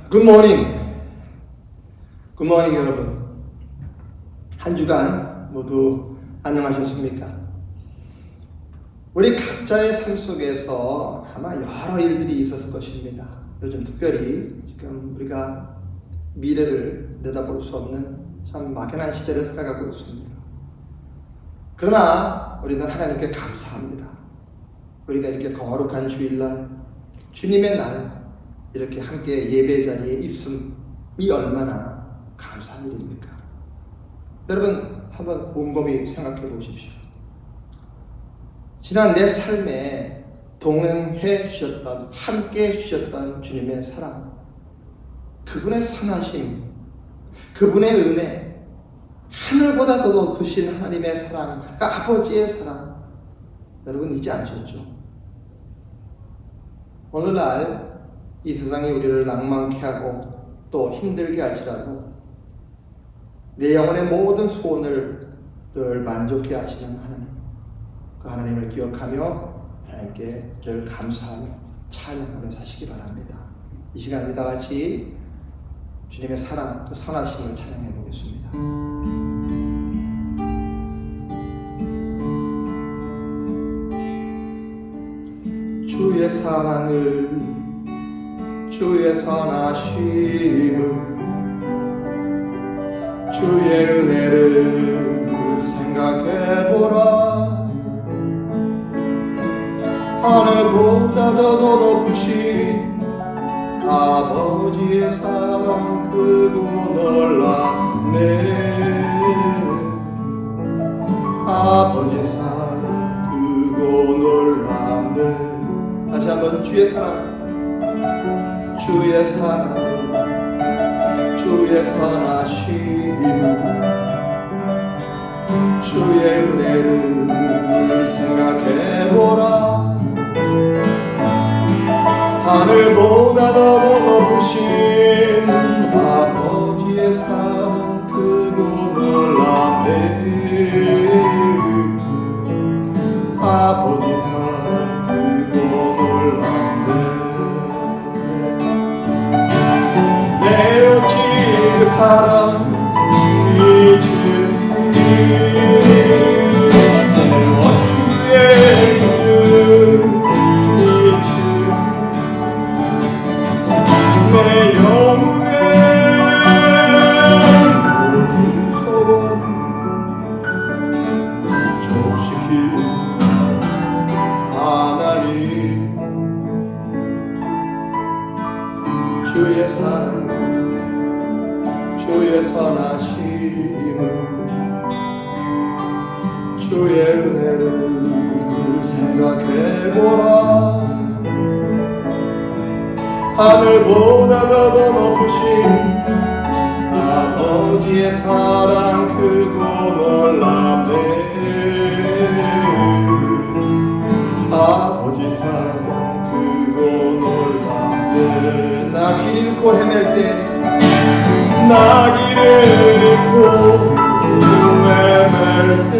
굿모닝. 굿모닝 여러분. 한 주간 모두 안녕하셨습니까? 우리 각자의 삶 속에서 아마 여러 일들이 있었을 것입니다. 요즘 특별히 지금 우리가 미래를 내다볼 수 없는 참 막연한 시대를 살아가고 있습니다. 그러나 우리는 하나님께 감사합니다. 우리가 이렇게 거룩한 주일날, 주님의 날 이렇게 함께 예배 자리에 있음이 얼마나 감사한 일입니까? 여러분 한번 곰곰이 생각해 보십시오. 지난 내 삶에 동행해 주셨던, 함께 해 주셨던 주님의 사랑, 그분의 선하심, 그분의 은혜, 하늘보다 더 높으신 하나님의 사랑, 그 아버지의 사랑, 여러분 잊지 않으셨죠? 오늘날 이 세상이 우리를 낭만케 하고 또 힘들게 할지라도 내 영혼의 모든 소원을 늘 만족케 하시는 하나님, 그 하나님을 기억하며 하나님께 늘 감사하며 찬양하며 사시기 바랍니다. 이 시간 우리 다 같이 주님의 사랑, 그 선하심을 찬양해 보겠습니다. 주의 사랑을, 주의 선하심을, 주의 은혜를 생각해보라. 하늘보다 더 높으신 아버지의 사랑 크고 놀랍네. 아버지의 사랑 크고 놀랍네. 다시 한번 주의 사랑, 주의 사랑, 주의 선하심을, 주의 은혜를 생각해보라. 하늘보다 더 높으신 아버지의 사랑 크고 놀랍네. 아버지 사랑 크고 놀랍네. 내 오직 그 사랑 잊으리. 내 원수의 이름 잊으리. 내 영혼의 모든 소원 족시킨 하나님, 주의 사랑, 주의 선하심을, 주의 은혜를 생각해보라. 하늘보다 더 높으신 아버지의 사랑 크고 놀랍네. 아버지 사랑 크고 놀랍네. 나 길 잃고 헤맬 때, 나 길을 잃고 헤맬 때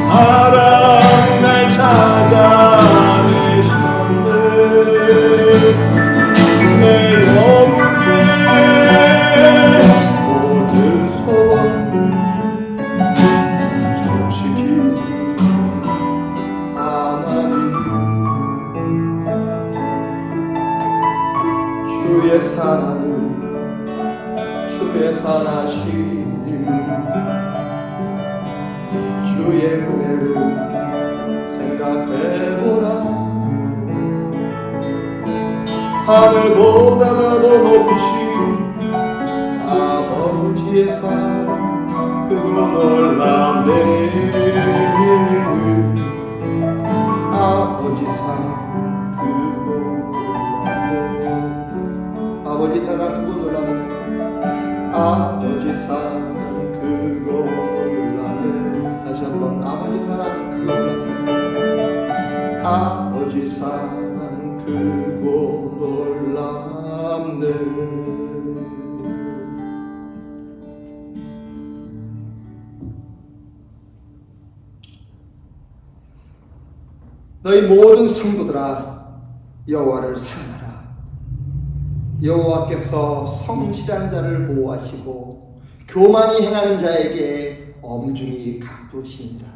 사랑 날 찾아내셨네. 내 영혼의 모든 소원 족시킨 하나님, 주의 사랑을, 주의 선하심을, 주의 은혜를 생각해보라. 하늘보다 더 높으신 아버지의 사랑 크고 놀랍네. 아버지 사랑 크고 놀랍네. 아버지 사랑 크고 놀랍네. 아버지 사랑 크고 놀랍네. 다시 한번 아버지 사랑 크고 놀랍네. 아버지 사랑 크고 놀랍네. 너희 모든 성도들아 여호와를 사랑하라. 여호와께서 성실한 자를 보호하시고 교만이 행하는 자에게 엄중히 갚으시니라.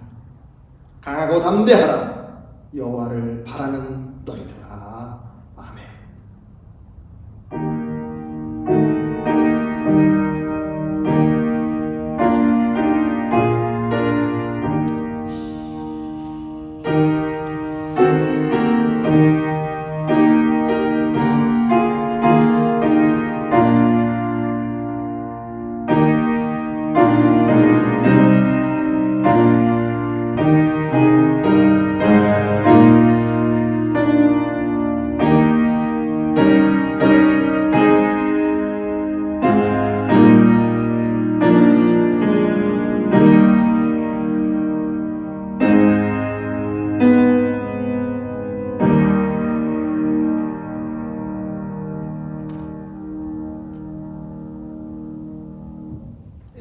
강하고 담대하라. 여호와를 바라는 너희들아. 아멘.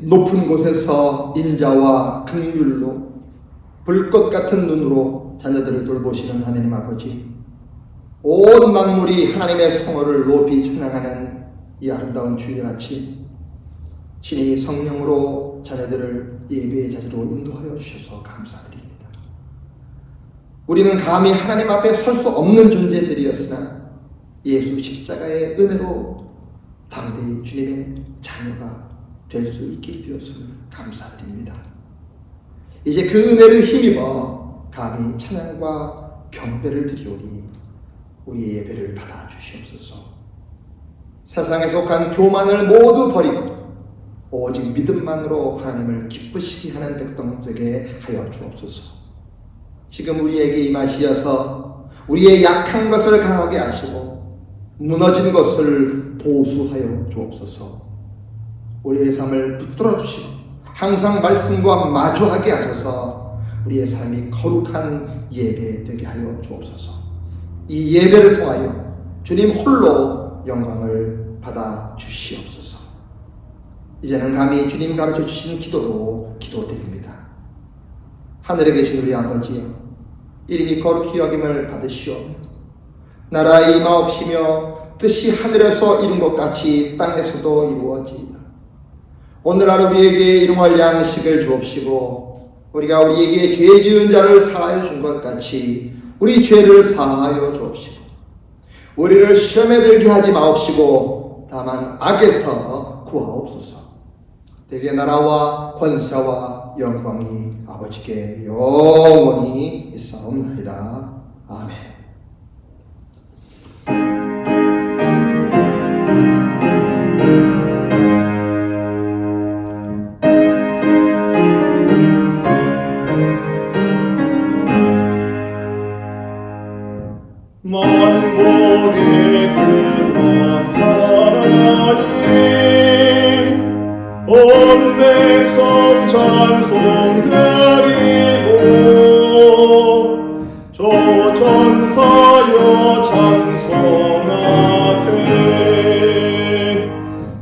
높은 곳에서 인자와 긍휼로 불꽃 같은 눈으로 자녀들을 돌보시는 하나님 아버지, 온 만물이 하나님의 성호를 높이 찬양하는 이 아름다운 주일 아침, 신이 성령으로 자녀들을 예배의 자리로 인도하여 주셔서 감사드립니다. 우리는 감히 하나님 앞에 설 수 없는 존재들이었으나 예수 십자가의 은혜로 담대히 주님의 자녀가 될 수 있게 되었음을 감사드립니다. 이제 그 은혜를 힘입어 감히 찬양과 경배를 드리오니 우리의 예배를 받아 주시옵소서. 세상에 속한 교만을 모두 버리고 오직 믿음만으로 하나님을 기쁘시게 하는 백성 되게 하여 주옵소서. 지금 우리에게 임하시어서 우리의 약한 것을 강하게 하시고 무너진 것을 보수하여 주옵소서. 우리의 삶을 붙들어 주시고 항상 말씀과 마주하게 하셔서 우리의 삶이 거룩한 예배 되게 하여 주옵소서. 이 예배를 통하여 주님 홀로 영광을 받아 주시옵소서. 이제는 감히 주님 가르쳐 주신 기도로 기도드립니다. 하늘에 계신 우리 아버지여, 이름이 거룩히 여김을 받으시오며 나라의 임하옵시며 뜻이 하늘에서 이룬 것 같이 땅에서도 이루어지이다. 오늘 하루 우리에게 일용할 양식을 주옵시고 우리가 우리에게 죄 지은 자를 사하여 준 것 같이 우리 죄를 사하여 주옵시고 우리를 시험에 들게 하지 마옵시고 다만 악에서 구하옵소서. 대개 나라와 권세와 영광이 아버지께 영원히 있사옵나이다. 아멘. 만복의 근원 하나님, 온 백성 찬송드리고 저 천사여 찬송하세.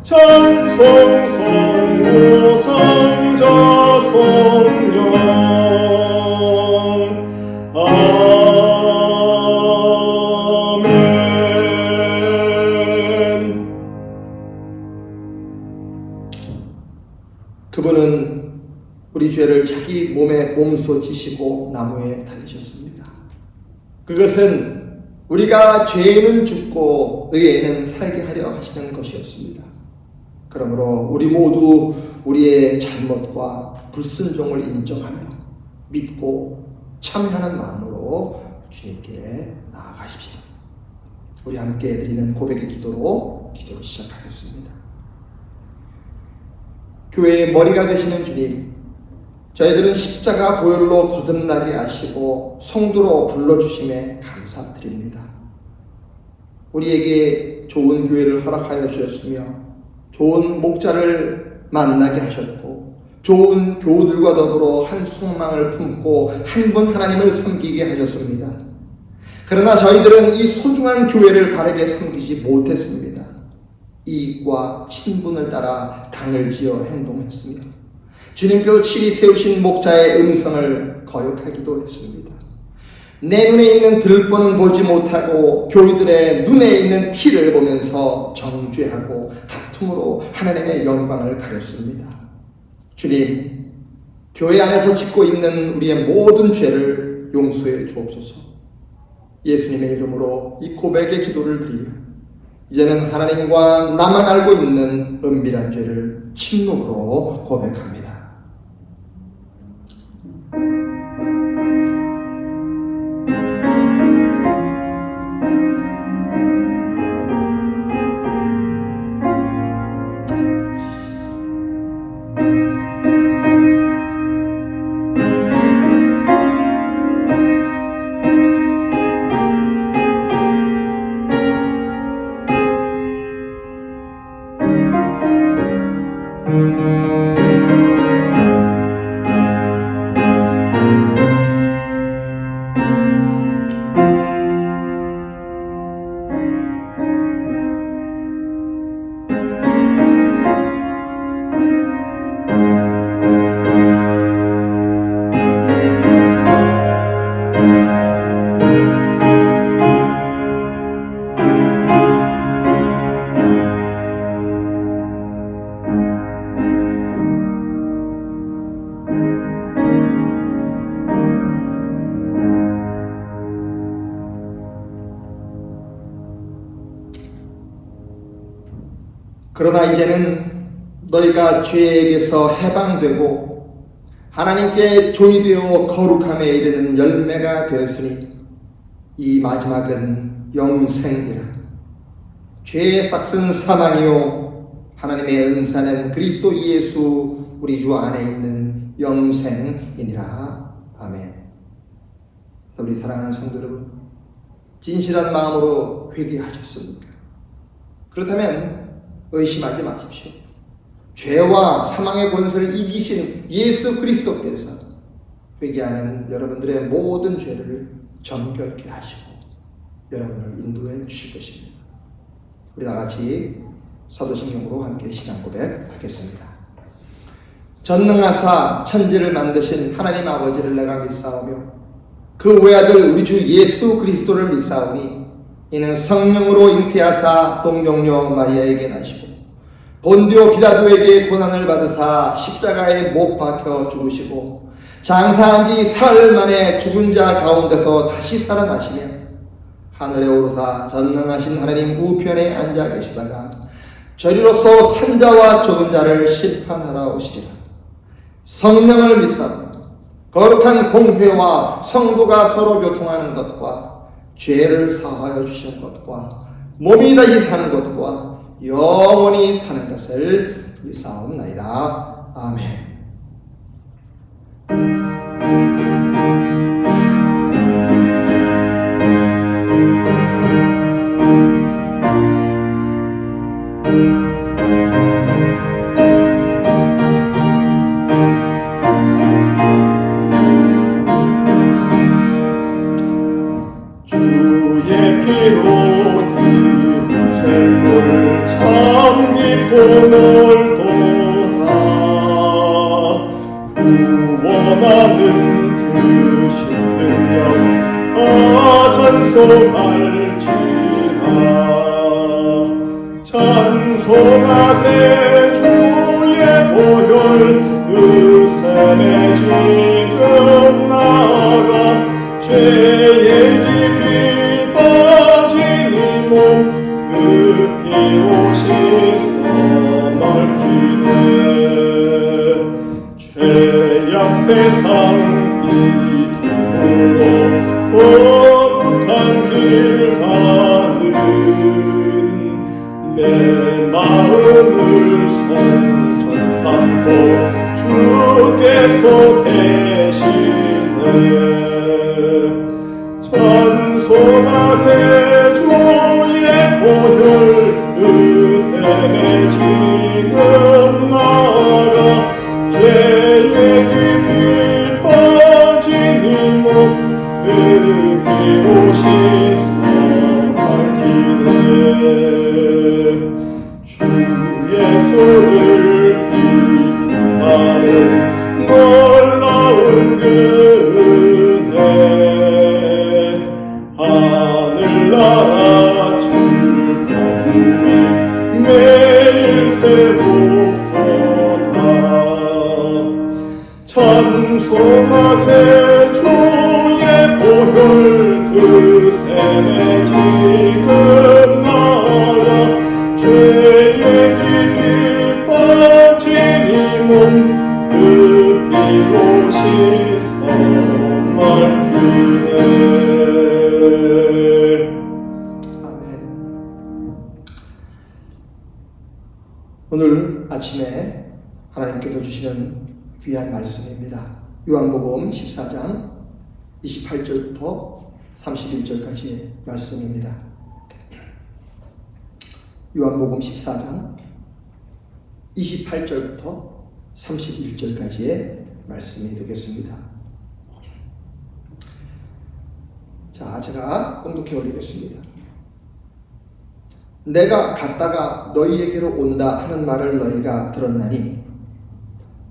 찬송 성부 성자 성령 그분은 우리 죄를 자기 몸에 몸소 지시고 나무에 달리셨습니다. 그것은 우리가 죄에는 죽고 의에는 살게 하려 하시는 것이었습니다. 그러므로 우리 모두 우리의 잘못과 불순종을 인정하며 믿고 참여하는 마음으로 주님께 나아가십시다. 우리 함께 드리는 고백의 기도로 기도를 시작하겠습니다. 교회의 머리가 되시는 주님, 저희들은 십자가 보혈로 거듭나게 하시고 성도로 불러주심에 감사드립니다. 우리에게 좋은 교회를 허락하여 주셨으며 좋은 목자를 만나게 하셨고 좋은 교우들과 더불어 한 소망을 품고 한 분 하나님을 섬기게 하셨습니다. 그러나 저희들은 이 소중한 교회를 바르게 섬기지 못했습니다. 이익과 친분을 따라 당을 지어 행동했으며 주님께서 친히 세우신 목자의 음성을 거역하기도 했습니다. 내 눈에 있는 들보는 보지 못하고 교리들의 눈에 있는 티를 보면서 정죄하고 다툼으로 하나님의 영광을 가렸습니다. 주님, 교회 안에서 짓고 있는 우리의 모든 죄를 용서해 주옵소서. 예수님의 이름으로 이 고백의 기도를 드리며 이제는 하나님과 나만 알고 있는 은밀한 죄를 침묵으로 고백합니다. 그러나 이제는 너희가 죄에게서 해방되고 하나님께 종이 되어 거룩함에 이르는 열매가 되었으니 이 마지막은 영생이라. 죄의 삭은 사망이요 하나님의 은사는 그리스도 예수 우리 주 안에 있는 영생이니라. 아멘. 우리 사랑하는 성도 여러분, 진실한 마음으로 회개하셨습니까? 그렇다면 의심하지 마십시오. 죄와 사망의 권세를 이기신 예수 그리스도께서 회개하는 여러분들의 모든 죄를 정결케 하시고 여러분을 인도해 주실 것입니다. 우리 다같이 사도신경으로 함께 신앙 고백하겠습니다. 전능하사 천지를 만드신 하나님 아버지를 내가 믿사오며 그 외아들 우리 주 예수 그리스도를 믿사오니 이는 성령으로 잉태하사 동정녀 마리아에게 나시고 본디오 빌라도에게 고난을 받으사 십자가에 못 박혀 죽으시고 장사한 지 사흘 만에 죽은 자 가운데서 다시 살아나시며 하늘에 오르사 전능하신 하나님 우편에 앉아 계시다가 저리로서 산자와 적은 자를 심판하러 오시리라. 성령을 믿사오니 거룩한 공회와 성도가 서로 교통하는 것과 죄를 사하여 주시는 것과 몸이 다시 사는 것과 영원히 사는 것을 믿사옵나이다. 아멘. 주의 피로 이웃을 참 깊고 넓도다. 구원하는 그 신능력 다 찬송할지라. 찬송하세 주의 보혈 그 샘에 지금 나아가 죄의 깊이 빠진 이 몸 그 피로 씻어 맑히네. 죄악 세상 이 길으로 거룩한 길 가는 내 마음을 성전 삼고 주께서 계시네. 찬송하세 주의 보혈 그 샘에 지금 나아가 죄의 깊이 빠진 이 몸 그 피로 씻어 밝히네. 주 예수를 기뻐하는 놀라운 은혜 나라 즐거움이 매일 새롭도다. 찬송하세 주의 보혈 그 샘에 지금 나라 죄의 깊이 빠진 이 몸 그 피로 씻어 맑히네. 아멘. 오늘 아침에 하나님께서 주시는 귀한 말씀입니다. 요한복음 14장 28절부터 31절까지의 말씀입니다. 요한복음 14장 28절부터 31절까지의 말씀이 되겠습니다. 자, 제가 봉독해 올리겠습니다. 내가 갔다가 너희에게로 온다 하는 말을 너희가 들었나니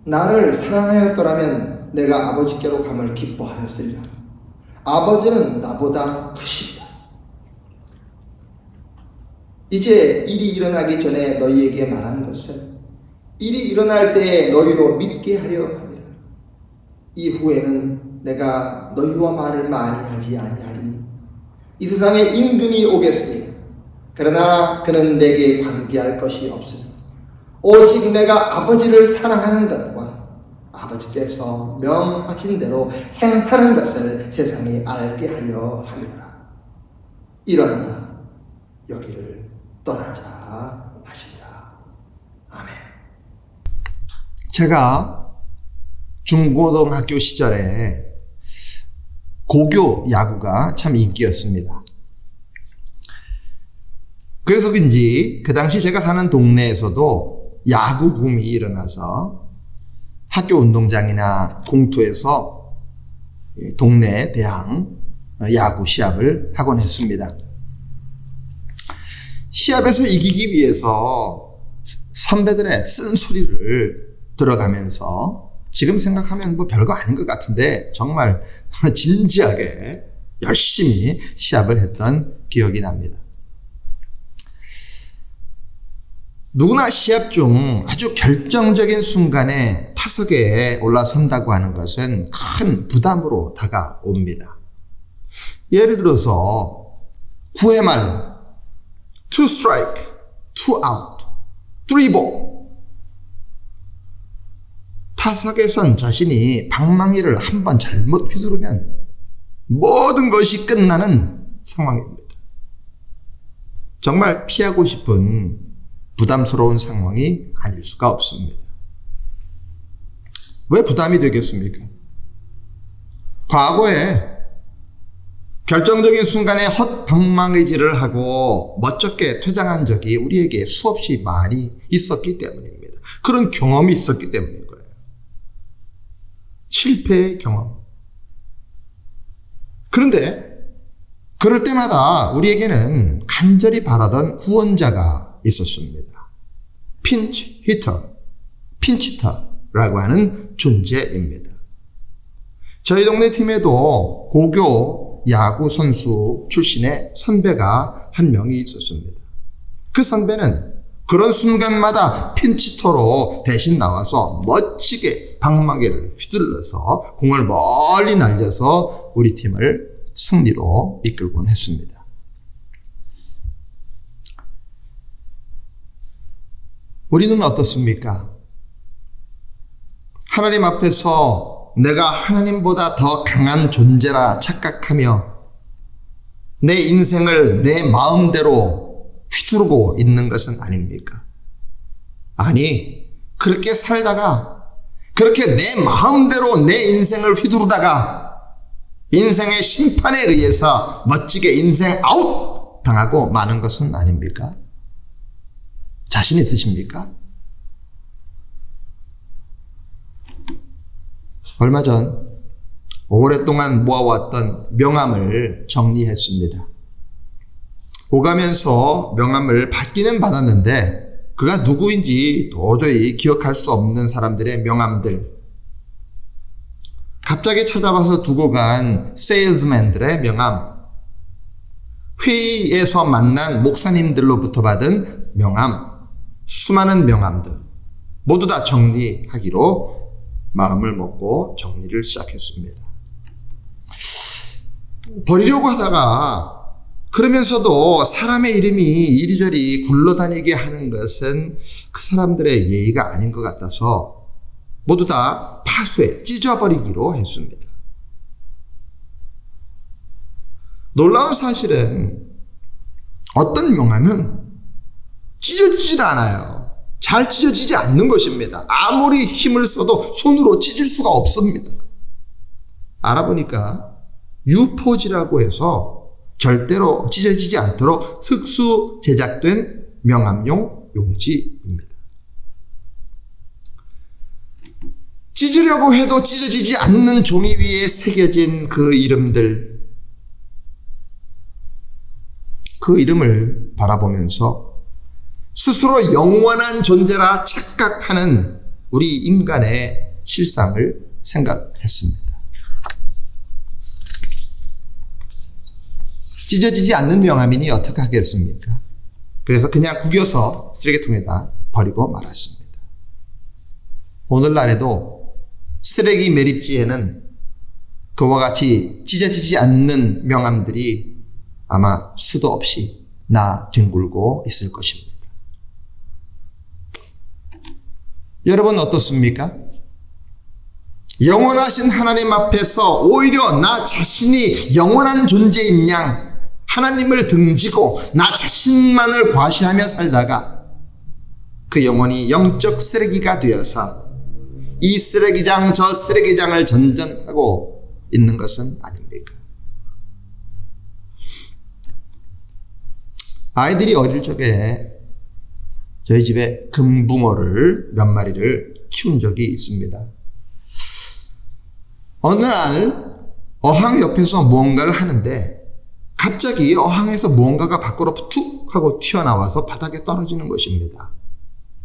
나를 사랑하였더라면 내가 아버지께로 감을 기뻐하였으리라. 아버지는 나보다 크시다. 이제 일이 일어나기 전에 너희에게 말하는 것은 일이 일어날 때에 너희로 믿게 하려 함이라. 이후에는 내가 너희와 말을 많이 하지 아니하리니 이 세상에 임금이 오겠으니 그러나 그는 내게 관계할 것이 없으니 오직 내가 아버지를 사랑하는 것과 아버지께서 명하신 대로 행하는 것을 세상이 알게 하려 함이라. 일어나라 여기를 떠나자 하시니라. 아멘. 제가 중고등학교 시절에 고교 야구가 참 인기였습니다. 그래서 그런지 그 당시 제가 사는 동네에서도 야구 붐이 일어나서 학교 운동장이나 공터에서 동네 대항 야구 시합을 하곤 했습니다. 시합에서 이기기 위해서 선배들의 쓴소리를 들어가면서 지금 생각하면 뭐 별거 아닌 것 같은데 정말 진지하게 열심히 시합을 했던 기억이 납니다. 누구나 시합 중 아주 결정적인 순간에 타석에 올라선다고 하는 것은 큰 부담으로 다가옵니다. 예를 들어서 9회 말 2 strike, 2 out, 3 ball. 타석에 선 자신이 방망이를 한번 잘못 휘두르면 모든 것이 끝나는 상황입니다. 정말 피하고 싶은 부담스러운 상황이 아닐 수가 없습니다. 왜 부담이 되겠습니까? 과거에 결정적인 순간에 헛방망이질을 하고 멋쩍게 퇴장한 적이 우리에게 수없이 많이 있었기 때문입니다. 그런 경험이 있었기 때문인 거예요. 실패의 경험. 그런데 그럴 때마다 우리에게는 간절히 바라던 후원자가 있었습니다. 핀치 히터, 핀치터라고 하는 존재입니다. 저희 동네 팀에도 고교 야구 선수 출신의 선배가 한 명이 있었습니다. 그 선배는 그런 순간마다 핀치터로 대신 나와서 멋지게 방망이를 휘둘러서 공을 멀리 날려서 우리 팀을 승리로 이끌곤 했습니다. 우리는 어떻습니까? 하나님 앞에서 내가 하나님보다 더 강한 존재라 착각하며 내 인생을 내 마음대로 휘두르고 있는 것은 아닙니까? 아니, 그렇게 살다가 그렇게 내 마음대로 내 인생을 휘두르다가 인생의 심판에 의해서 멋지게 인생 아웃 당하고 마는 것은 아닙니까? 자신 있으십니까? 얼마 전 오랫동안 모아왔던 명함을 정리했습니다. 오가면서 명함을 받기는 받았는데 그가 누구인지 도저히 기억할 수 없는 사람들의 명함들, 갑자기 찾아와서 두고 간 세일즈맨들의 명함, 회의에서 만난 목사님들로부터 받은 명함, 수많은 명함들 모두 다 정리하기로 마음을 먹고 정리를 시작했습니다. 버리려고 하다가 그러면서도 사람의 이름이 이리저리 굴러다니게 하는 것은 그 사람들의 예의가 아닌 것 같아서 모두 다 파수해 찢어버리기로 했습니다. 놀라운 사실은 어떤 명함은 찢어지질 않아요. 잘 찢어지지 않는 것입니다. 아무리 힘을 써도 손으로 찢을 수가 없습니다. 알아보니까 유포지라고 해서 절대로 찢어지지 않도록 특수 제작된 명함용 용지입니다. 찢으려고 해도 찢어지지 않는 종이 위에 새겨진 그 이름들, 그 이름을 바라보면서 스스로 영원한 존재라 착각하는 우리 인간의 실상을 생각했습니다. 찢어지지 않는 명함이니 어떻게 하겠습니까? 그래서 그냥 구겨서 쓰레기통에다 버리고 말았습니다. 오늘날에도 쓰레기 매립지에는 그와 같이 찢어지지 않는 명함들이 아마 수도 없이 뒹굴고 있을 것입니다. 여러분 어떻습니까? 영원하신 하나님 앞에서 오히려 나 자신이 영원한 존재인 양 하나님을 등지고 나 자신만을 과시하며 살다가 그 영혼이 영적 쓰레기가 되어서 이 쓰레기장 저 쓰레기장을 전전하고 있는 것은 아닙니까? 아이들이 어릴 적에 저희 집에 금붕어를 몇 마리를 키운 적이 있습니다. 어느 날 어항 옆에서 무언가를 하는데 갑자기 어항에서 무언가가 밖으로 툭 하고 튀어나와서 바닥에 떨어지는 것입니다.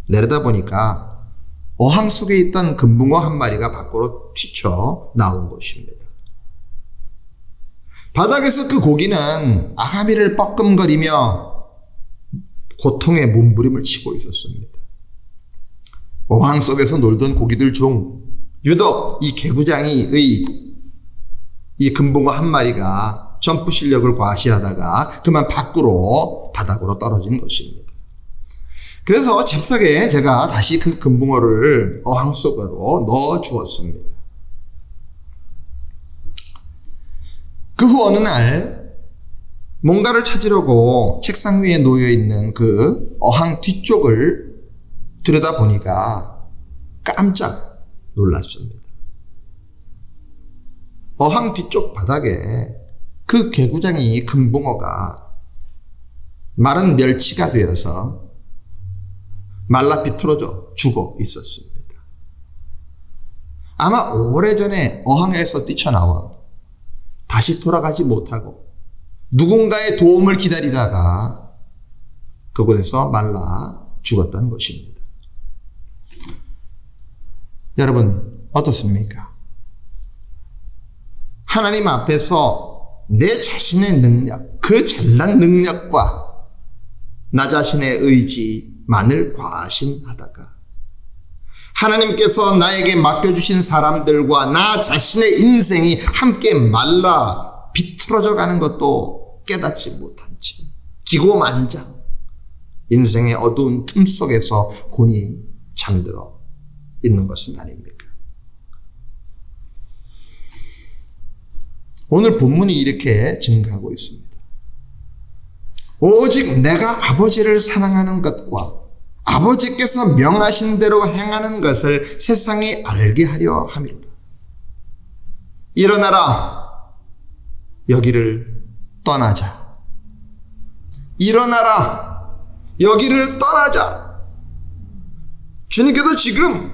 내려다보니까 어항 속에 있던 금붕어 한 마리가 밖으로 튀쳐나온 것입니다. 바닥에서 그 고기는 아가미를 뻐끔거리며 고통의 몸부림을 치고 있었습니다. 어항 속에서 놀던 고기들 중 유독 이 개구장이의 이 금붕어 한 마리가 점프 실력을 과시하다가 그만 바닥으로 떨어진 것입니다. 그래서 잽싸게 제가 다시 그 금붕어를 어항 속으로 넣어 주었습니다. 그 후 어느 날 뭔가를 찾으려고 책상 위에 놓여 있는 그 어항 뒤쪽을 들여다보니까 깜짝 놀랐습니다. 어항 뒤쪽 바닥에 그 개구장이 금붕어가 마른 멸치가 되어서 말라 비틀어져 죽어 있었습니다. 아마 오래전에 어항에서 뛰쳐나와 다시 돌아가지 못하고 누군가의 도움을 기다리다가 그곳에서 말라 죽었던 것입니다. 여러분 어떻습니까? 하나님 앞에서 내 자신의 능력, 그 잘난 능력과 나 자신의 의지만을 과신하다가 하나님께서 나에게 맡겨주신 사람들과 나 자신의 인생이 함께 말라 비틀어져 가는 것도 깨닫지 못한 채 기고만장 인생의 어두운 틈 속에서 곤히 잠들어 있는 것은 아닙니까? 오늘 본문이 이렇게 증가하고 있습니다. 오직 내가 아버지를 사랑하는 것과 아버지께서 명하신 대로 행하는 것을 세상이 알게 하려 함이로라. 일어나라. 여기를 떠나자. 일어나라. 여기를 떠나자. 주님께서 지금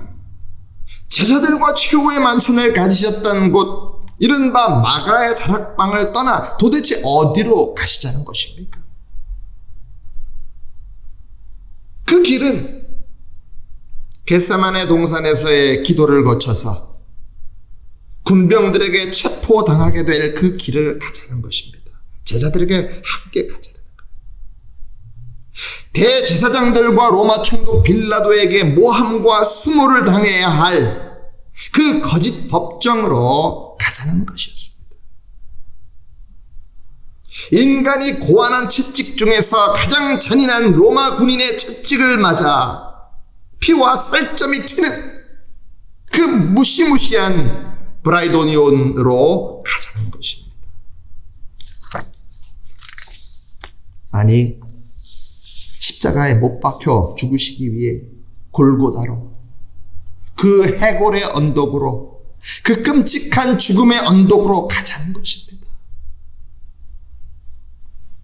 제자들과 최후의 만찬을 가지셨던 곳 이른바 마가의 다락방을 떠나 도대체 어디로 가시자는 것입니까? 그 길은 겟세마네 동산에서의 기도를 거쳐서 군병들에게 체포당하게 될 그 길을 가자는 것입니다. 제자들에게 함께 가자는 거예요. 대제사장들과 로마 총독 빌라도에게 모함과 수모를 당해야 할 그 거짓 법정으로 가자는 것이었습니다. 인간이 고안한 채찍 중에서 가장 잔인한 로마 군인의 채찍을 맞아 피와 살점이 튀는 그 무시무시한 브라이도니온으로 가자는 것입니다. 아니, 십자가에 못 박혀 죽으시기 위해 골고다로, 그 해골의 언덕으로, 그 끔찍한 죽음의 언덕으로 가자는 것입니다.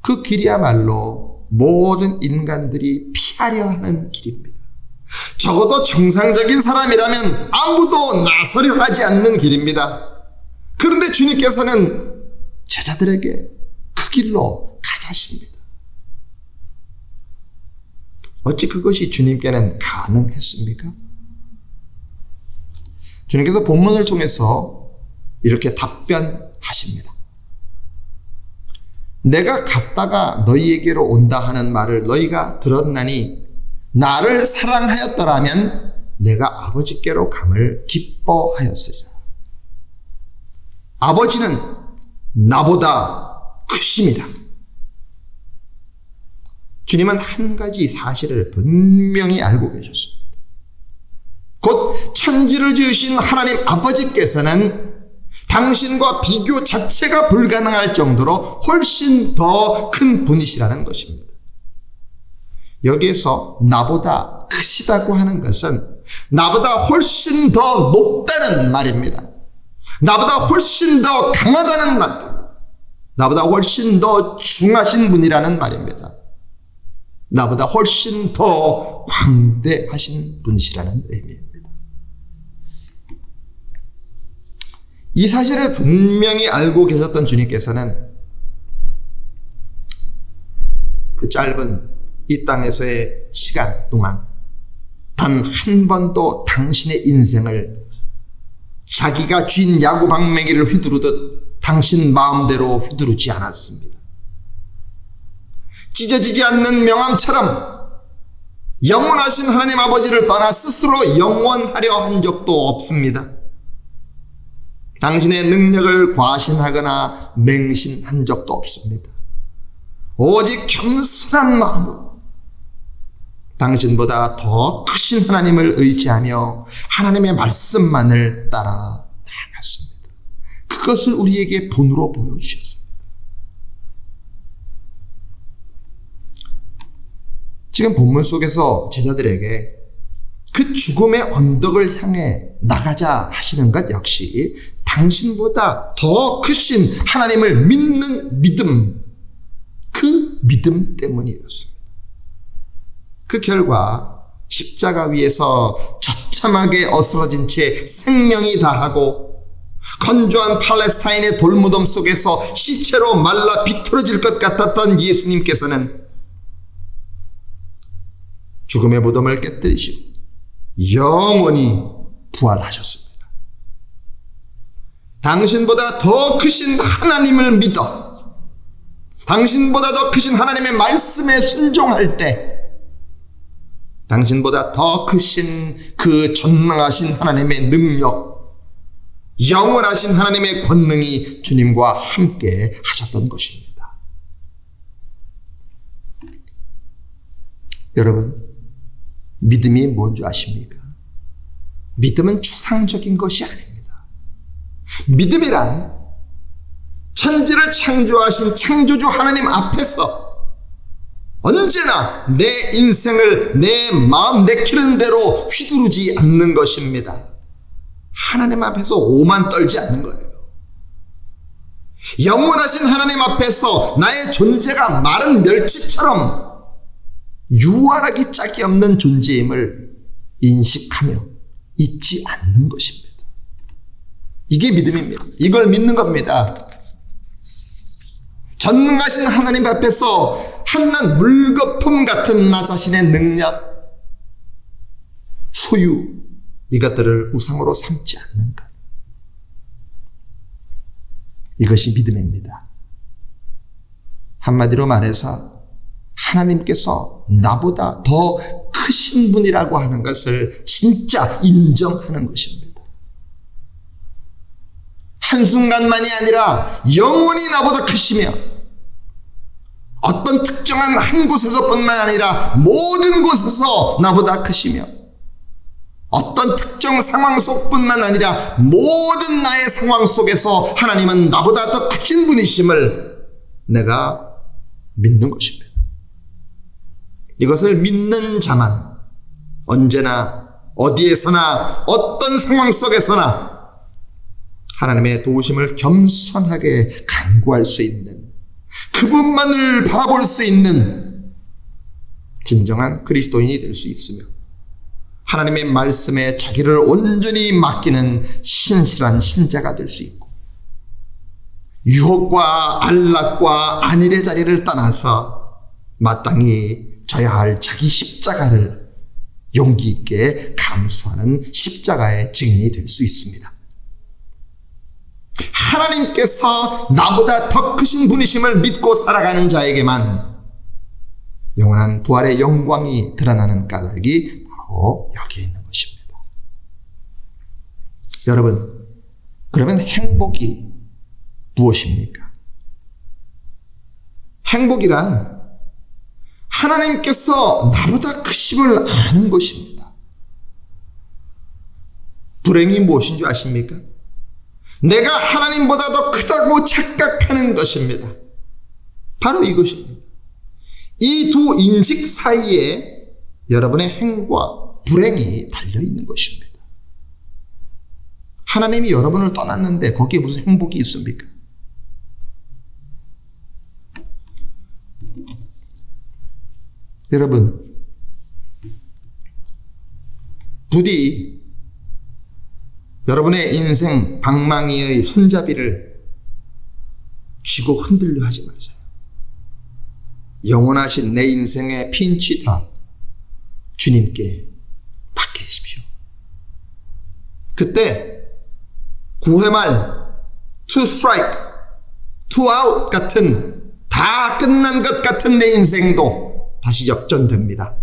그 길이야말로 모든 인간들이 피하려 하는 길입니다. 적어도 정상적인 사람이라면 아무도 나서려 하지 않는 길입니다. 그런데 주님께서는 제자들에게 그 길로 가자십니다. 어찌 그것이 주님께는 가능했습니까? 주님께서 본문을 통해서 이렇게 답변하십니다. 내가 갔다가 너희에게로 온다 하는 말을 너희가 들었나니 나를 사랑하였더라면 내가 아버지께로 감을 기뻐하였으리라. 아버지는 나보다 크십니다. 주님은 한 가지 사실을 분명히 알고 계셨습니다. 곧 천지를 지으신 하나님 아버지께서는 당신과 비교 자체가 불가능할 정도로 훨씬 더 큰 분이시라는 것입니다. 여기에서 나보다 크시다고 하는 것은 나보다 훨씬 더 높다는 말입니다. 나보다 훨씬 더 강하다는 말입니다. 나보다 훨씬 더 중하신 분이라는 말입니다. 나보다 훨씬 더 광대하신 분이시라는 의미입니다. 이 사실을 분명히 알고 계셨던 주님께서는 그 짧은 이 땅에서의 시간 동안 단 한 번도 당신의 인생을 자기가 쥔 야구방망이를 휘두르듯 당신 마음대로 휘두르지 않았습니다. 찢어지지 않는 명암처럼 영원하신 하나님 아버지를 떠나 스스로 영원하려 한 적도 없습니다. 당신의 능력을 과신하거나 맹신한 적도 없습니다. 오직 겸손한 마음으로 당신보다 더 크신 하나님을 의지하며 하나님의 말씀만을 따라 나아갔습니다. 그것을 우리에게 본으로 보여주셨습니다. 지금 본문 속에서 제자들에게 그 죽음의 언덕을 향해 나가자 하시는 것 역시 당신보다 더 크신 하나님을 믿는 믿음, 그 믿음 때문이었습니다. 그 결과 십자가 위에서 처참하게 어스러진 채 생명이 다하고 건조한 팔레스타인의 돌무덤 속에서 시체로 말라 비틀어질 것 같았던 예수님께서는 죽음의 무덤을 깨뜨리시고 영원히 부활하셨습니다. 당신보다 더 크신 하나님을 믿어 당신보다 더 크신 하나님의 말씀에 순종할 때 당신보다 더 크신 그 전능하신 하나님의 능력, 영원하신 하나님의 권능이 주님과 함께 하셨던 것입니다. 여러분, 믿음이 뭔지 아십니까? 믿음은 추상적인 것이 아닙니다. 믿음이란 천지를 창조하신 창조주 하나님 앞에서 언제나 내 인생을 내 마음 내키는 대로 휘두르지 않는 것입니다. 하나님 앞에서 오만 떨지 않는 거예요. 영원하신 하나님 앞에서 나의 존재가 마른 멸치처럼 유한하기 짝이 없는 존재임을 인식하며 잊지 않는 것입니다. 이게 믿음입니다. 이걸 믿는 겁니다. 전능하신 하나님 앞에서 한낱 물거품 같은 나 자신의 능력, 소유, 이것들을 우상으로 삼지 않는 것. 이것이 믿음입니다. 한마디로 말해서 하나님께서 나보다 더 크신 분이라고 하는 것을 진짜 인정하는 것입니다. 한순간만이 아니라 영원히 나보다 크시며 어떤 특정한 한 곳에서뿐만 아니라 모든 곳에서 나보다 크시며 어떤 특정 상황 속뿐만 아니라 모든 나의 상황 속에서 하나님은 나보다 더 크신 분이심을 내가 믿는 것입니다. 이것을 믿는 자만 언제나 어디에서나 어떤 상황 속에서나 하나님의 도우심을 겸손하게 간구할 수 있는, 그분만을 바라볼 수 있는 진정한 그리스도인이 될 수 있으며 하나님의 말씀에 자기를 온전히 맡기는 신실한 신자가 될 수 있고 유혹과 안락과 안일의 자리를 떠나서 마땅히 져야 할 자기 십자가를 용기 있게 감수하는 십자가의 증인이 될 수 있습니다. 하나님께서 나보다 더 크신 분이심을 믿고 살아가는 자에게만 영원한 부활의 영광이 드러나는 까닭이 바로 여기에 있는 것입니다. 여러분, 그러면 행복이 무엇입니까? 행복이란 하나님께서 나보다 크심을 아는 것입니다. 불행이 무엇인 줄 아십니까? 내가 하나님보다 더 크다고 착각하는 것입니다. 바로 이것입니다. 이 두 인식 사이에 여러분의 행과 불행이 달려있는 것입니다. 하나님이 여러분을 떠났는데 거기에 무슨 행복이 있습니까? 여러분, 부디 여러분의 인생 방망이의 손잡이를 쥐고 흔들려 하지 마세요. 영원하신 내 인생의 핀치탑 주님께 맡기십시오. 그때 9회 말 2 strike, 2 out 같은 다 끝난 것 같은 내 인생도 다시 역전됩니다.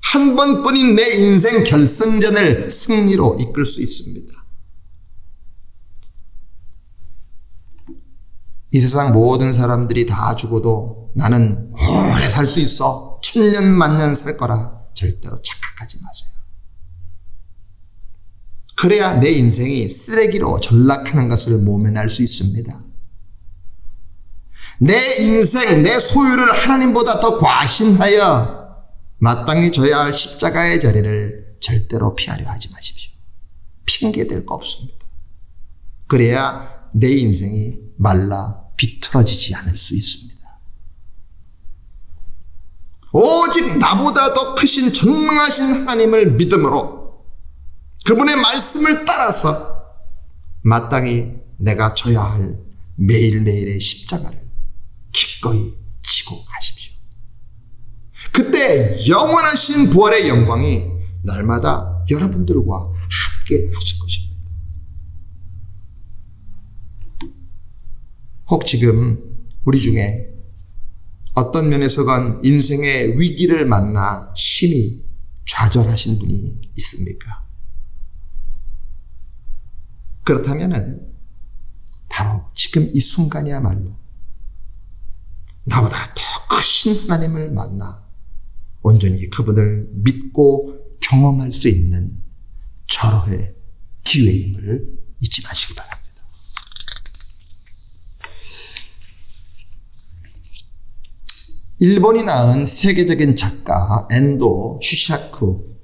한 번뿐인 내 인생 결승전을 승리로 이끌 수 있습니다. 이 세상 모든 사람들이 다 죽어도 나는 오래 살 수 있어, 천년 만년 살 거라 절대로 착각하지 마세요. 그래야 내 인생이 쓰레기로 전락하는 것을 모면할 수 있습니다. 내 인생, 내 소유를 하나님보다 더 과신하여 마땅히 져야 할 십자가의 자리를 절대로 피하려 하지 마십시오. 핑계댈 거 없습니다. 그래야 내 인생이 말라 비틀어지지 않을 수 있습니다. 오직 나보다 더 크신 전능하신 하나님을 믿음으로 그분의 말씀을 따라서 마땅히 내가 져야 할 매일매일의 십자가를 기꺼이 지고 가십시오. 그때 영원하신 부활의 영광이 날마다 여러분들과 함께 하실 것입니다. 혹 지금 우리 중에 어떤 면에서건 인생의 위기를 만나 심히 좌절하신 분이 있습니까? 그렇다면 바로 지금 이 순간이야말로 나보다 더 크신 하나님을 만나 온전히 그분을 믿고 경험할 수 있는 절호의 기회임을 잊지 마시기 바랍니다. 일본이 낳은 세계적인 작가 엔도 슈샤쿠,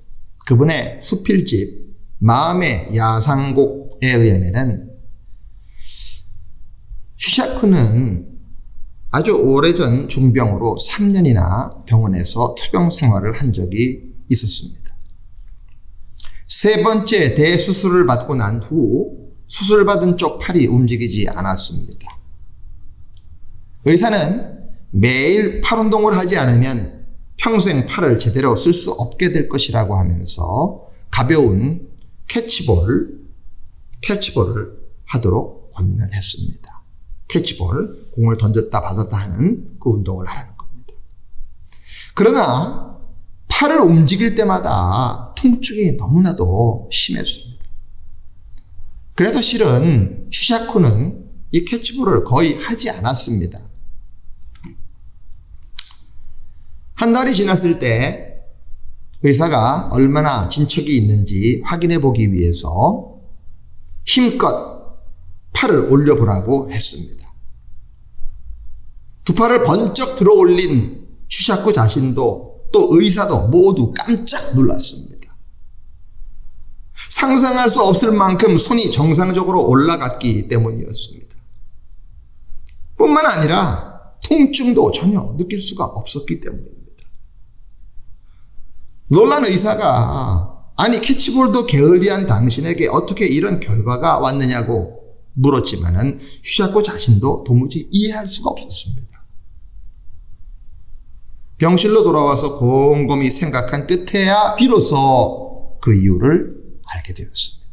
그분의 수필집 마음의 야상곡에 의하면은 슈샤쿠는 아주 오래전 중병으로 3년이나 병원에서 투병 생활을 한 적이 있었습니다. 세 번째 대수술을 받고 난 후 수술받은 쪽 팔이 움직이지 않았습니다. 의사는 매일 팔 운동을 하지 않으면 평생 팔을 제대로 쓸 수 없게 될 것이라고 하면서 가벼운 캐치볼을 하도록 권면했습니다. 캐치볼, 공을 던졌다 받았다 하는 그 운동을 하는 겁니다. 그러나 팔을 움직일 때마다 통증이 너무나도 심했습니다. 그래서 실은 슈샤쿠는 이 캐치볼을 거의 하지 않았습니다. 한 달이 지났을 때 의사가 얼마나 진척이 있는지 확인해 보기 위해서 힘껏 팔을 올려보라고 했습니다. 두 팔을 번쩍 들어 올린 슈샤쿠 자신도 또 의사도 모두 깜짝 놀랐습니다. 상상할 수 없을 만큼 손이 정상적으로 올라갔기 때문이었습니다. 뿐만 아니라 통증도 전혀 느낄 수가 없었기 때문입니다. 놀란 의사가 아니 캐치볼도 게을리한 당신에게 어떻게 이런 결과가 왔느냐고 물었지만은 슈샤쿠 자신도 도무지 이해할 수가 없었습니다. 병실로 돌아와서 곰곰이 생각한 끝에야 비로소 그 이유를 알게 되었습니다.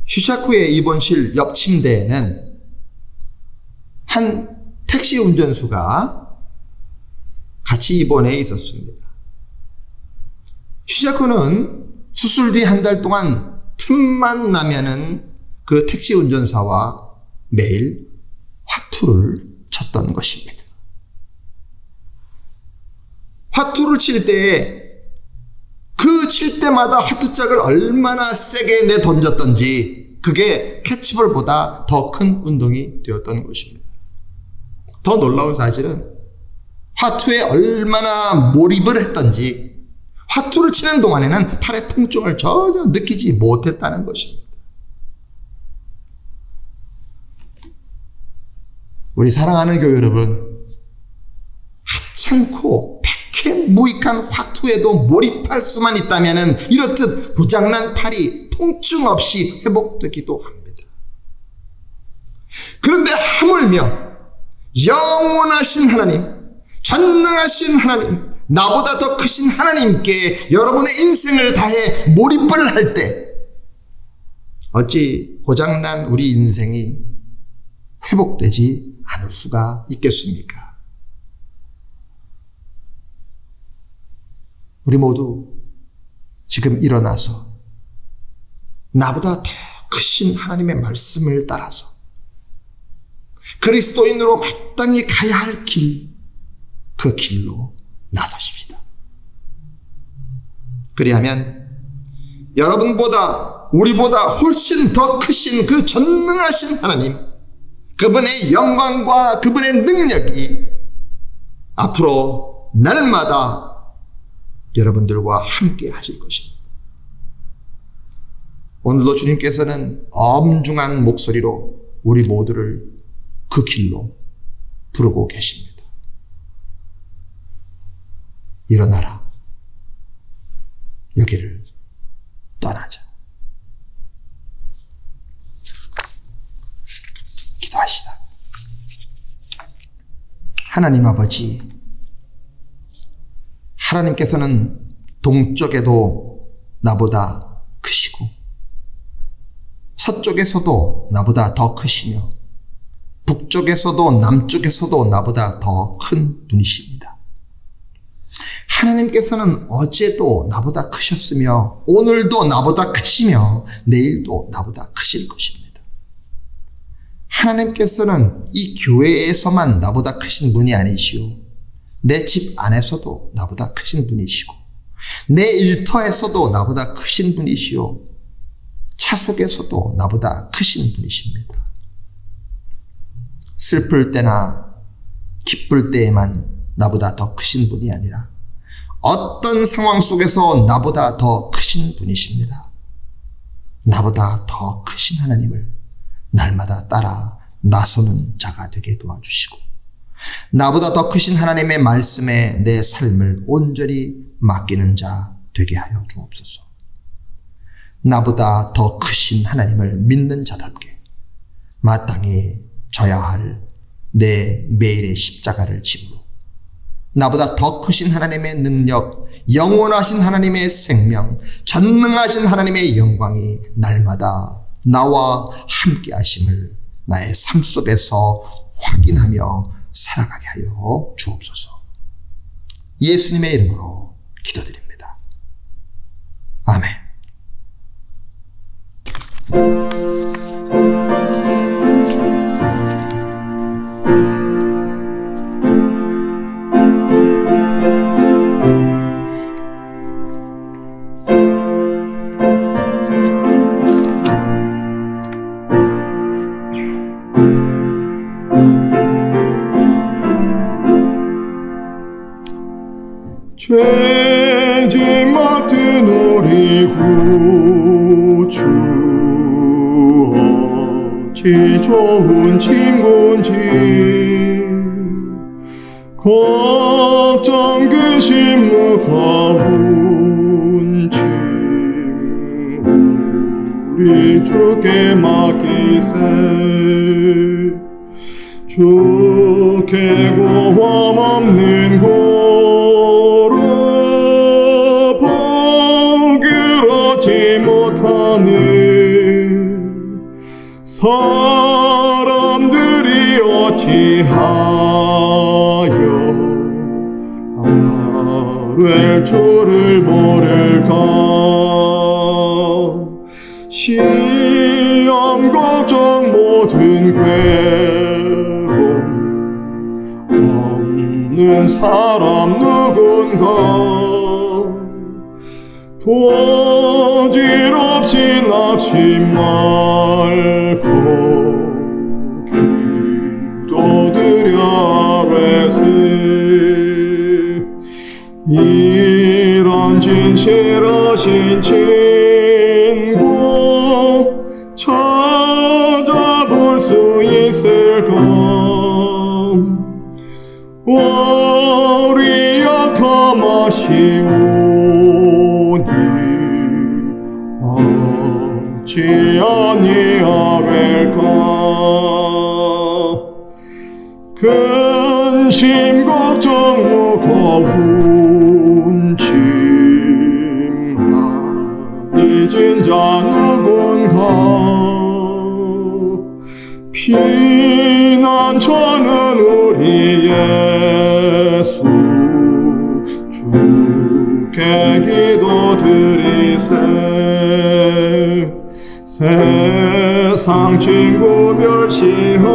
슈샤쿠의 입원실 옆 침대에는 한 택시 운전수가 같이 입원해 있었습니다. 슈샤쿠는 수술 뒤 한 달 동안 틈만 나면은 그 택시 운전사와 매일 화투를 쳤던 것입니다. 화투를 칠 때 칠 때마다 화투짝을 얼마나 세게 내던졌던지 그게 캐치볼보다 더 큰 운동이 되었던 것입니다. 더 놀라운 사실은 화투에 얼마나 몰입을 했던지 화투를 치는 동안에는 팔의 통증을 전혀 느끼지 못했다는 것입니다. 우리 사랑하는 교회 여러분, 하찮고 백해무익한 화투에도 몰입할 수만 있다면 이렇듯 고장난 팔이 통증 없이 회복되기도 합니다. 그런데 하물며 영원하신 하나님, 전능하신 하나님, 나보다 더 크신 하나님께 여러분의 인생을 다해 몰입을 할 때 어찌 고장난 우리 인생이 회복되지 않을 수가 있겠습니까? 우리 모두 지금 일어나서 나보다 더 크신 하나님의 말씀을 따라서 그리스도인으로 마땅히 가야 할 길, 그 길로 나서십시다. 그리하면 여러분보다 우리보다 훨씬 더 크신 그 전능하신 하나님, 그분의 영광과 그분의 능력이 앞으로 날마다 여러분들과 함께 하실 것입니다. 오늘도 주님께서는 엄중한 목소리로 우리 모두를 그 길로 부르고 계십니다. 일어나라. 여기를 떠나자. 기도하시다. 하나님 아버지, 하나님께서는 동쪽에도 나보다 크시고 서쪽에서도 나보다 더 크시며 북쪽에서도 남쪽에서도 나보다 더 큰 분이십니다. 하나님께서는 어제도 나보다 크셨으며 오늘도 나보다 크시며 내일도 나보다 크실 것입니다. 하나님께서는 이 교회에서만 나보다 크신 분이 아니시오, 내 집 안에서도 나보다 크신 분이시고 내 일터에서도 나보다 크신 분이시오, 차 속에서도 나보다 크신 분이십니다. 슬플 때나 기쁠 때에만 나보다 더 크신 분이 아니라 어떤 상황 속에서 나보다 더 크신 분이십니다. 나보다 더 크신 하나님을 날마다 따라 나서는 자가 되게 도와주시고 나보다 더 크신 하나님의 말씀에 내 삶을 온전히 맡기는 자 되게 하여 주옵소서. 나보다 더 크신 하나님을 믿는 자답게 마땅히 져야 할 내 매일의 십자가를 짐으로 나보다 더 크신 하나님의 능력, 영원하신 하나님의 생명, 전능하신 하나님의 영광이 날마다 나와 함께 하심을 나의 삶 속에서 확인하며 살아가게 하여 주옵소서. 예수님의 이름으로 기도드립니다. 아멘. 죄짓 맡은 우리 구주 어찌 좋은 친구인지 걱정 근심 무거운 짐 우리 주께 맡기세. 주께 고함 없는 고로 복을 얻지 못하는 사람들이 어찌하여 아뢰 주를 모를까. 시험 걱정 모든 없는 사람 누군가 부질없이 낙심 말고 기도드려 아뢰세. 이런 진실하신 친구 찾아볼 수 있을까. 우리 약함 아시오니 어찌 아니하릴까. 근심 걱정 무거운 짐 잊은 자 누군가. 피난처는 우리 예수 주께 기도드리세. 세상 친구 멸시하고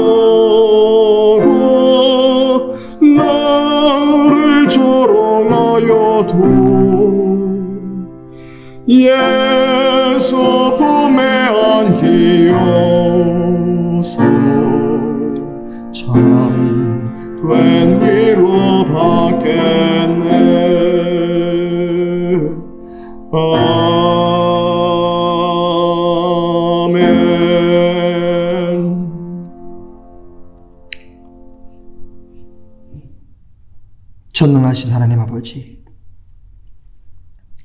나를 조롱하여도 예수 품에 안기어서 참된 위로 받겠네. 아멘. 전능하신 하나님 아버지,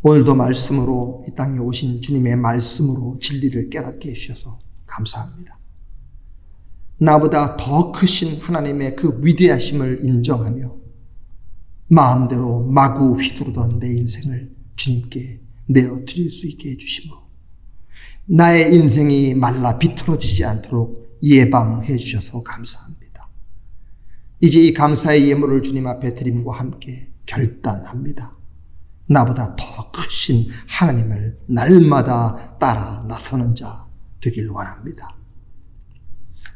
오늘도 말씀으로 이 땅에 오신 주님의 말씀으로 진리를 깨닫게 해주셔서 감사합니다. 나보다 더 크신 하나님의 그 위대하심을 인정하며 마음대로 마구 휘두르던 내 인생을 주님께 내어드릴 수 있게 해주시고 나의 인생이 말라 비틀어지지 않도록 예방해 주셔서 감사합니다. 이제 이 감사의 예물을 주님 앞에 드림과 함께 결단합니다. 나보다 더 크신 하나님을 날마다 따라 나서는 자 되길 원합니다.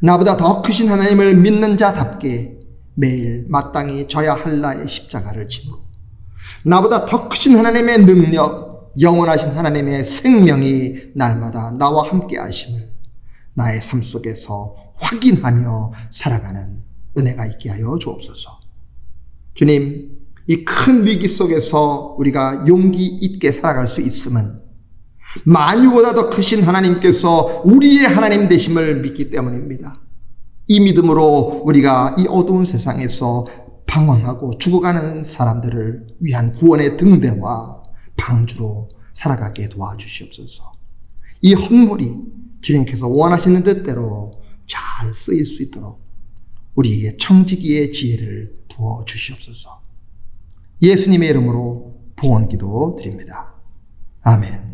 나보다 더 크신 하나님을 믿는 자답게 매일 마땅히 져야 할 나의 십자가를 지므로 나보다 더 크신 하나님의 능력, 영원하신 하나님의 생명이 날마다 나와 함께 하심을 나의 삶 속에서 확인하며 살아가는 은혜가 있게 하여 주옵소서. 주님, 이 큰 위기 속에서 우리가 용기 있게 살아갈 수 있음은 만유보다 더 크신 하나님께서 우리의 하나님 되심을 믿기 때문입니다. 이 믿음으로 우리가 이 어두운 세상에서 방황하고 죽어가는 사람들을 위한 구원의 등대와 방주로 살아가게 도와주시옵소서. 이 헌물이 주님께서 원하시는 뜻대로 잘 쓰일 수 있도록 우리에게 청지기의 지혜를 부어주시옵소서. 예수님의 이름으로 봉헌기도 드립니다. 아멘.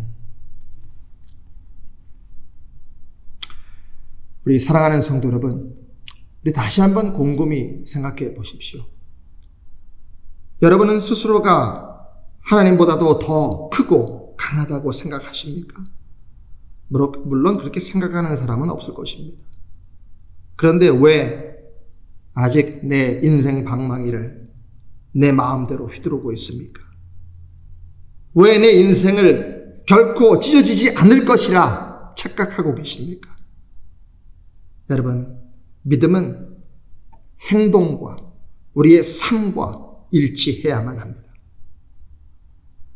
우리 사랑하는 성도 여러분, 우리 다시 한번 곰곰이 생각해 보십시오. 여러분은 스스로가 하나님보다도 더 크고 강하다고 생각하십니까? 물론 그렇게 생각하는 사람은 없을 것입니다. 그런데 왜 아직 내 인생 방망이를 내 마음대로 휘두르고 있습니까? 왜 내 인생을 결코 찢어지지 않을 것이라 착각하고 계십니까? 여러분, 믿음은 행동과 우리의 삶과 일치해야만 합니다.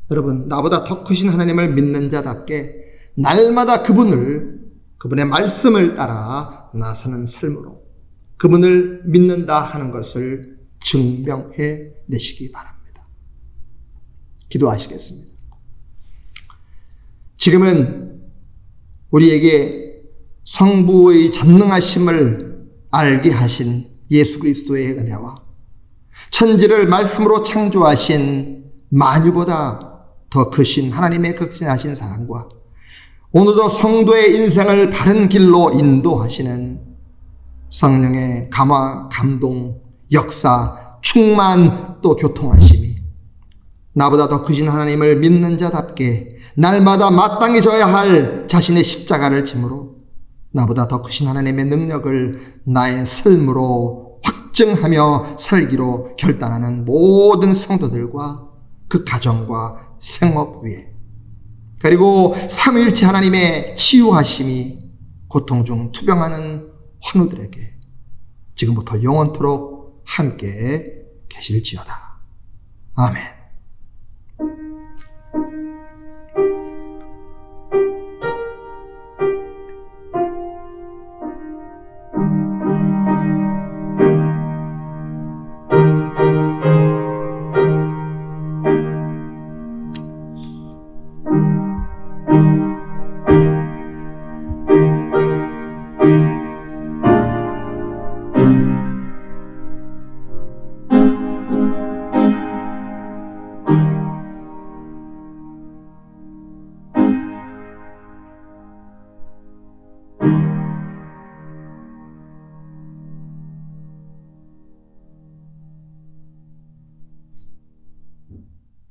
여러분, 나보다 더 크신 하나님을 믿는 자답게 날마다 그분의 말씀을 따라 나서는 삶으로 그분을 믿는다 하는 것을 증명해 내시기 바랍니다. 기도하시겠습니다. 지금은 우리에게 성부의 전능하심을 알게 하신 예수 그리스도의 은혜와 천지를 말씀으로 창조하신 만유보다 더 크신 하나님의 극진하신 사랑과 오늘도 성도의 인생을 바른 길로 인도하시는 성령의 감화, 감동, 역사, 충만 또 교통하심이 나보다 더 크신 하나님을 믿는 자답게 날마다 마땅히 져야 할 자신의 십자가를 짐으로 나보다 더 크신 하나님의 능력을 나의 삶으로 확증하며 살기로 결단하는 모든 성도들과 그 가정과 생업 위에 그리고 삼위일체 하나님의 치유하심이 고통 중 투병하는 환우들에게 지금부터 영원토록 함께 계실지어다. 아멘.